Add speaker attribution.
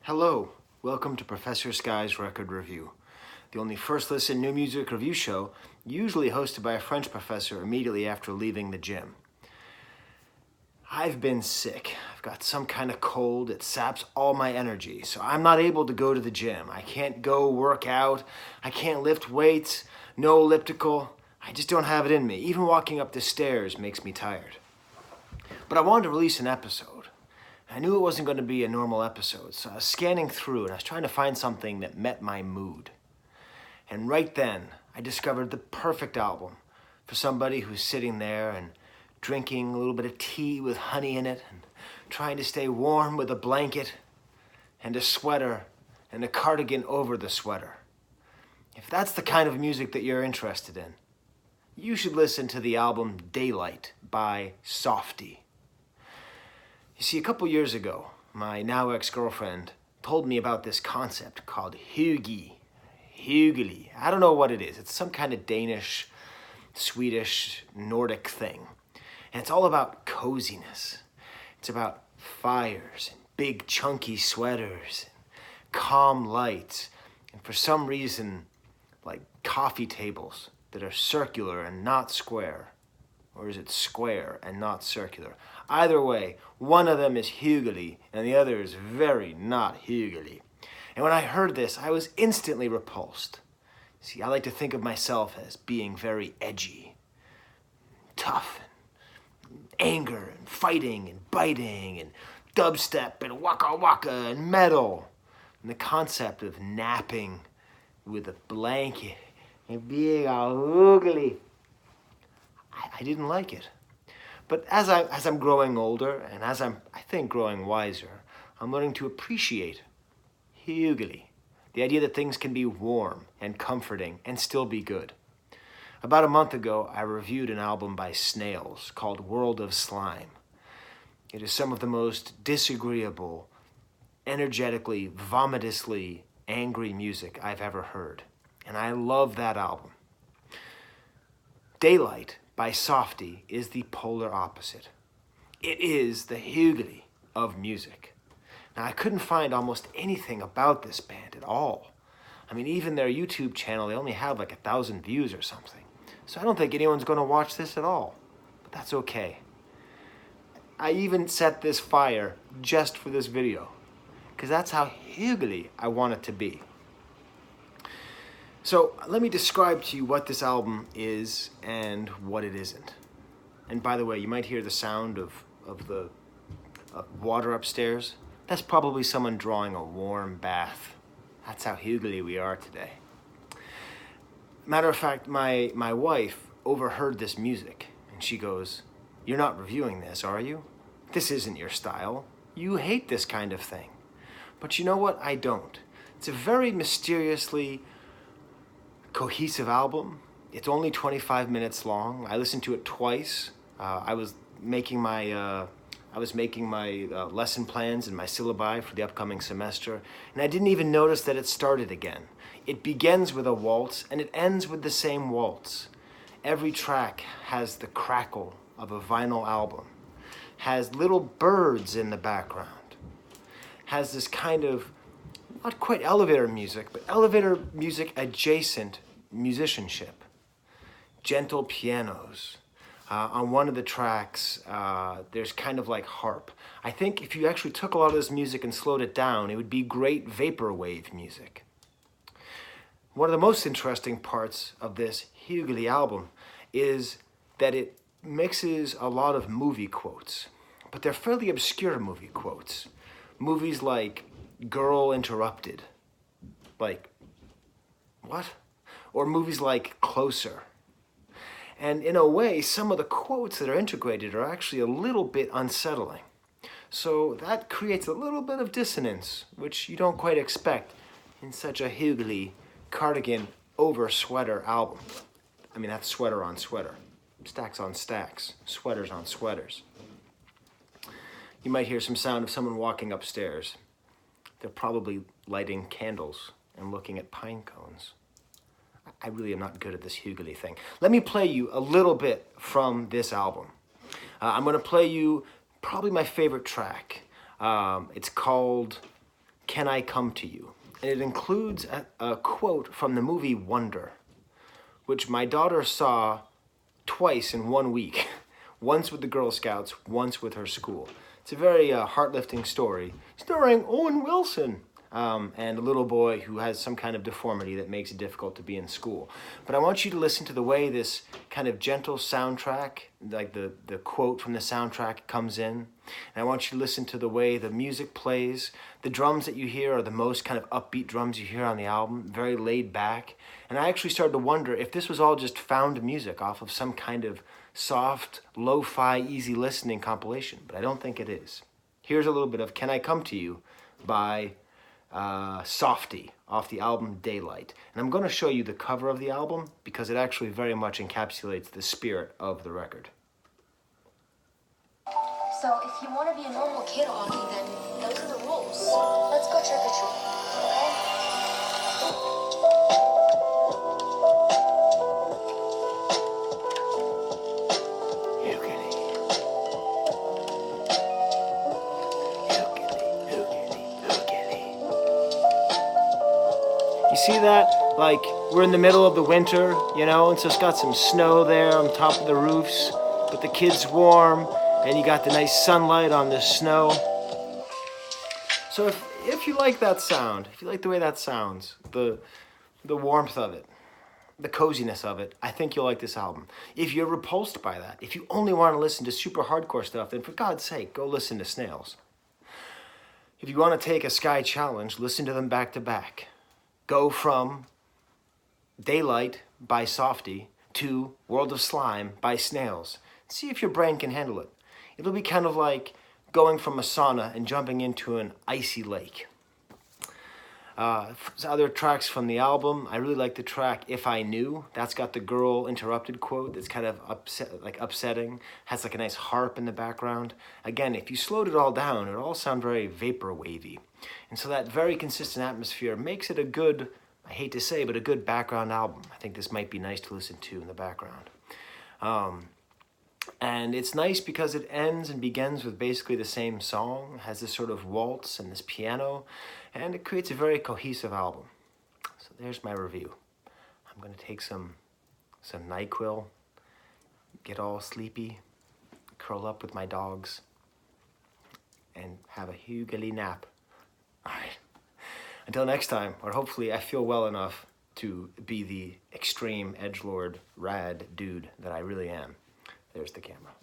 Speaker 1: Hello, welcome to Professor Skye's Record Review, the only first listen new music review show usually hosted by a French professor immediately after leaving the gym. I've been sick. I've got some kind of cold. It saps all my energy, so I'm not able to go to the gym. I can't go work out. I can't lift weights, no elliptical. I just don't have it in me. Even walking up the stairs makes me tired. But I wanted to release an episode. I knew it wasn't going to be a normal episode, so I was scanning through and I was trying to find something that met my mood. And right then, I discovered the perfect album for somebody who's sitting there and drinking a little bit of tea with honey in it and trying to stay warm with a blanket and a sweater and a cardigan over the sweater. If that's the kind of music that you're interested in, you should listen to the album Daylight by Softy. You see, a couple years ago, my now ex-girlfriend told me about this concept called hooogily. I don't know what it is. It's some kind of Danish, Swedish, Nordic thing. And it's all about coziness. It's about fires and big chunky sweaters and calm lights. And for some reason, like coffee tables that are circular and not square. Or is it square and not circular? Either way, one of them is hooogily and the other is very not hooogily. And when I heard this, I was instantly repulsed. See, I like to think of myself as being very edgy, tough, and anger, and fighting, and biting, and dubstep, and waka waka, and metal. And the concept of napping with a blanket and being all hooogily, I didn't like it. But as I'm growing older and as I think, growing wiser, I'm learning to appreciate hooogily, the idea that things can be warm and comforting and still be good. About a month ago, I reviewed an album by Snails called World of Slime. It is some of the most disagreeable, energetically, vomitously angry music I've ever heard. And I love that album. Daylight by Softy is the polar opposite. It is the hooogily of music. Now, I couldn't find almost anything about this band at all. I mean, even their YouTube channel, they only have like 1,000 views or something. So I don't think anyone's going to watch this at all. But that's okay. I even set this fire just for this video, because that's how hooogily I want it to be. So let me describe to you what this album is and what it isn't. And by the way, you might hear the sound of the water upstairs. That's probably someone drawing a warm bath. That's how hooogily we are today. Matter of fact, my wife overheard this music and she goes, "You're not reviewing this, are you? This isn't your style. You hate this kind of thing." But you know what? I don't. It's a very mysteriously cohesive album. It's only 25 minutes long. I listened to it twice. I was making my lesson plans and my syllabi for the upcoming semester, and I didn't even notice that it started again. It begins with a waltz and it ends with the same waltz. Every track has the crackle of a vinyl album, has little birds in the background, has this kind of not quite elevator music, but elevator music adjacent musicianship. Gentle pianos. On one of the tracks, there's kind of like harp. I think if you actually took a lot of this music and slowed it down, it would be great vaporwave music. One of the most interesting parts of this hooogily album is that it mixes a lot of movie quotes, but they're fairly obscure movie quotes. Movies like Girl Interrupted, like, what? Or movies like Closer. And in a way, some of the quotes that are integrated are actually a little bit unsettling. So that creates a little bit of dissonance, which you don't quite expect in such a hooogily cardigan over sweater album. I mean, that's sweater on sweater, stacks on stacks, sweaters on sweaters. You might hear some sound of someone walking upstairs. They're probably lighting candles and looking at pine cones. I really am not good at this hooogily thing. Let me play you a little bit from this album. I'm going to play you probably my favorite track. It's called Can I Come to You? And it includes a quote from the movie Wonder, which my daughter saw twice in 1 week. Once with the Girl Scouts, once with her school. It's a very heart-lifting story, starring Owen Wilson, and a little boy who has some kind of deformity that makes it difficult to be in school. But I want you to listen to the way this kind of gentle soundtrack, like the quote from the soundtrack comes in. And I want you to listen to the way the music plays. The drums that you hear are the most kind of upbeat drums you hear on the album, very laid back. And I actually started to wonder if this was all just found music off of some kind of soft, lo-fi, easy listening compilation, but I don't think it is. Here's a little bit of Can I Come to You by Softy off the album Daylight. And I'm going to show you the cover of the album because it actually very much encapsulates the spirit of the record.
Speaker 2: So if you want to be a normal kid, Augie, then those are the rules. Let's go trick or treat, okay?
Speaker 1: You see that? Like, we're in the middle of the winter, you know, and so it's got some snow there on top of the roofs, but the kid's warm, and you got the nice sunlight on the snow. So if you like that sound, if you like the way that sounds, the warmth of it, the coziness of it, I think you'll like this album. If you're repulsed by that, if you only want to listen to super hardcore stuff, then for God's sake, go listen to Snails. If you want to take a Skye challenge, listen to them back to back. Go from Daylight by Softy to World of Slime by Snails. See if your brain can handle it. It'll be kind of like going from a sauna and jumping into an icy lake. Other tracks from the album, I really like the track If I Knew. That's got the girl interrupted quote that's kind of upsetting. Has like a nice harp in the background. Again, if you slowed it all down, it all sound very vapor wavy. And so that very consistent atmosphere makes it a good, I hate to say, but a good background album. I think this might be nice to listen to in the background. And it's nice because it ends and begins with basically the same song. It has this sort of waltz and this piano, and it creates a very cohesive album. So there's my review. I'm going to take some NyQuil, get all sleepy, curl up with my dogs, and have a hooogily nap. All right. Until next time, or hopefully I feel well enough to be the extreme edgelord rad dude that I really am. There's the camera.